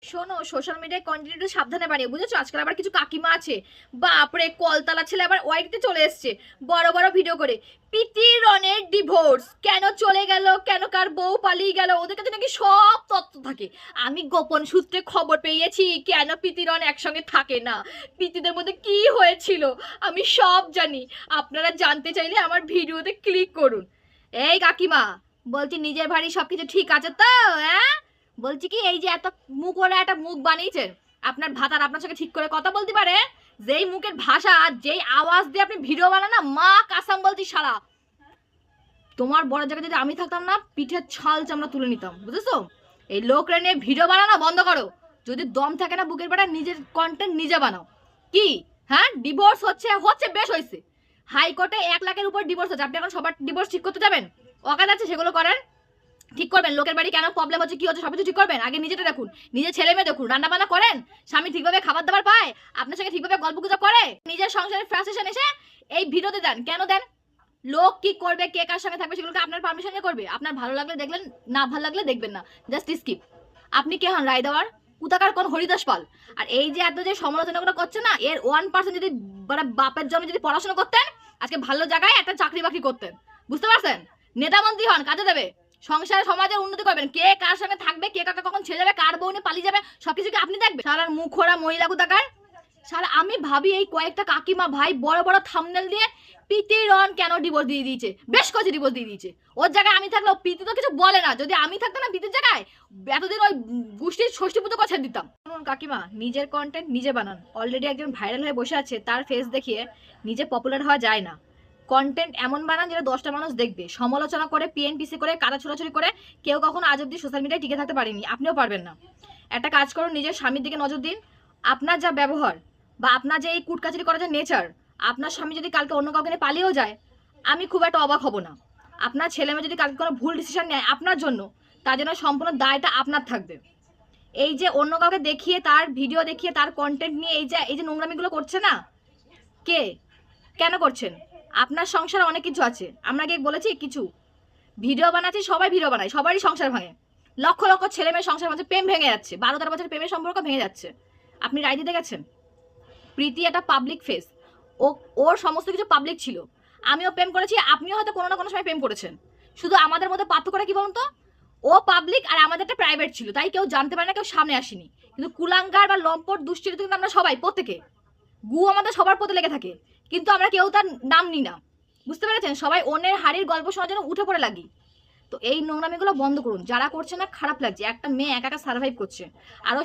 শোনো, সোশ্যাল মিডিয়ায় কন্টেন্ট একটু সাবধানে বানিয়ে, বুঝেছো? আজকাল আবার কিছু কাকিমা আছে, বাপরে কলতলা ছেলে আবার ওয়াইটিতে চলে এসছে বড় বড় ভিডিও করে। প্রীতি রনের ডিভোর্স কেন চলে গেল, কেন কার বউ পালিয়ে গেল, ওদের কাছে নাকি সব তথ্য থাকে। আমি গোপন সূত্রে খবর পেয়েছি কেন প্রীতি রন একসঙ্গে থাকে না, প্রীতিদের মধ্যে কি হয়েছিল, আমি সব জানি। আপনারা জানতে চাইলে আমার ভিডিওতে ক্লিক করুন। এই কাকিমা, বলছি নিজের বাড়ি সবকিছু ঠিক আছে তো? হ্যাঁ, বলছি কি, এই যে এত মুখ ওরা একটা মুখ বানিয়েছেন, আপনার ভাতার আপনার সঙ্গে ঠিক করে কথা বলতে পারে? যেই মুখের ভাষা, যেই আওয়াজ দিয়ে আপনি ভিডিও বানান না, মা কাসাম বলছি শালা, তোমার বড় জায়গায় যদি আমি থাকতাম না, পিঠের ছাল চামড়া তুলে নিতাম, বুঝেছো? এই লোকরা নিয়ে ভিডিও বানানো বন্ধ করো। যদি দম থাকে না বুকের পাটা, নিজের কন্টেন্ট নিজে বানাও। কি? হ্যাঁ, ডিভোর্স হচ্ছে হচ্ছে, বেশ হয়েছে। হাইকোর্টে 1 লাখের উপর ডিভোর্স হচ্ছে, আপনি এখন সবার ডিভোর্স ঠিক করতে যাবেন? অকাজ আছে সেগুলো করেন? ঠিক করবেন, লোকের বাড়ি কেন প্রবলেম হচ্ছে, কি হচ্ছে, সবকিছু ঠিক করবেন। আগে নিজেটা দেখুন, নিজের ছেলে মেয়ে দেখুন, রান্না বান্না করেন, স্বামী ঠিকভাবে খাবার দাবার পায়, আপনার সঙ্গে ঠিকভাবে গল্প গুজব করে, নিজের সংসারের ফ্রাস্ট্রেশন এসে এই ভিডিওতে দেন। কেন দেন? লোক কি করবে, কে কার সঙ্গে থাকবে, সেগুলোকে আপনার পারমিশনে করবে। আপনার ভালো লাগলে দেখলেন, না ভালো লাগলে দেখবেন না, জাস্ট স্কিপ। আপনি কে হন রায় দেওয়ার? কোথাকার কোন হরিদাস পাল? আর এই যে এত যে সমালোচনাগুলো করছে না, এর 1% যদি মানে বাপের জন্য যদি পড়াশোনা করতেন, আজকে ভালো জায়গায় একটা চাকরি বাকরি করতেন। বুঝতে পারছেন? নেতা মন্ত্রী হন, কাজে দেবে। সংসারে সমাজের উন্নতি করবেন, কে কার সঙ্গে থাকবে, কে কাকে কখন ছেড়ে যাবে, কার বউ নিয়ে পালিয়ে যাবে, সবকিছু কি আপনি দেখবেন? সারার মুখ খোরা মহিলা কোথাকার। সারা আমি ভাবি এই কয়েকটা কাকিমা ভাই বড় বড় থাম্বনেল দিয়ে প্রীতি রন কেন ডিভোর্স দিয়ে দিয়েছে, বেশ কয়েছে ডিভোর্স দিয়ে দিয়েছে। ওর জায়গায় আমি থাকলেও প্রীতি তো কিছু বলে না, যদি আমি থাকতাম না প্রীতির জায়গায়, এতদিন ওই গোষ্ঠীর ষষ্ঠী পুজো কথা দিতাম। শুনুন কাকিমা, নিজের কন্টেন্ট নিজে বানান। অলরেডি একজন ভাইরাল হয়ে বসে আছে, তার ফেস দেখিয়ে নিজে পপুলার হওয়া যায় না। কন্টেন্ট এমন বানান যেটা 10টা মানুষ দেখবে। সমালোচনা করে, পিএনপিসি করে, কাদা ছোড়াছুড়ি করে কেউ কখনো আজ অব্দি সোশ্যাল মিডিয়ায় টিকে থাকতে পারেনি, আপনিও পারবেন না। একটা কাজ করুন, নিজের স্বামীর দিকে নজর দিন। আপনার যা ব্যবহার বা আপনার যে এই কুটকাচারি করার যে নেচার, আপনার স্বামী যদি কালকে অন্য কাউকে নিয়ে পালিয়েও যায়, আমি খুব একটা অবাক হব না। আপনার ছেলে মেয়ে যদি কালকে কোনো ভুল ডিসিশন নেয় আপনার জন্য, তার জন্য সম্পূর্ণ দায়টা আপনার থাকবে। এই যে অন্য কাউকে দেখিয়ে, তার ভিডিও দেখিয়ে, তার কন্টেন্ট নিয়ে এই যে নোংরামিগুলো করছে না, কে কেন করছেন? আপনার সংসারে অনেক কিছু আছে, আমরা কি বলেছি কিছু? ভিডিও বানাচ্ছি, সবাই ভিডিও বানায়, সবারই সংসার ভাঙে। লক্ষ লক্ষ ছেলে মেয়ের সংসার মাঝে প্রেম ভেঙে যাচ্ছে, 12-13 বছর প্রেমের সম্পর্ক ভেঙে যাচ্ছে। আপনি রায় দিতে গেছেন? প্রীতি একটা পাবলিক ফেস, ও ওর সমস্ত কিছু পাবলিক ছিল। আমিও প্রেম করেছি, আপনিও হয়তো কোনো না কোনো সময় প্রেম করেছেন। শুধু আমাদের মধ্যে পার্থক্যটা কি বলুন তো? ও পাবলিক আর আমাদেরটা প্রাইভেট ছিল, তাই কেউ জানতে পারে না, কেউ সামনে আসেনি। কিন্তু কুলাঙ্গার বা লম্পট দুশ্চরিত্র কিন্তু আমরা সবাই, প্রত্যেকে গু আমাদের সবার প্রতি লেগে থাকে, কিন্তু আমরা কেউ তার নাম নিই না। বুঝতে পেরেছেন? সবাই অন্যের হাড়ির গল্প শোনার জন্য উঠে পড়ে লাগি। তো এই নোংরামিগুলো বন্ধ করুন, যারা করছে না খারাপ লাগছে, একটা মেয়ে একা একা সার্ভাইভ করছে। আরো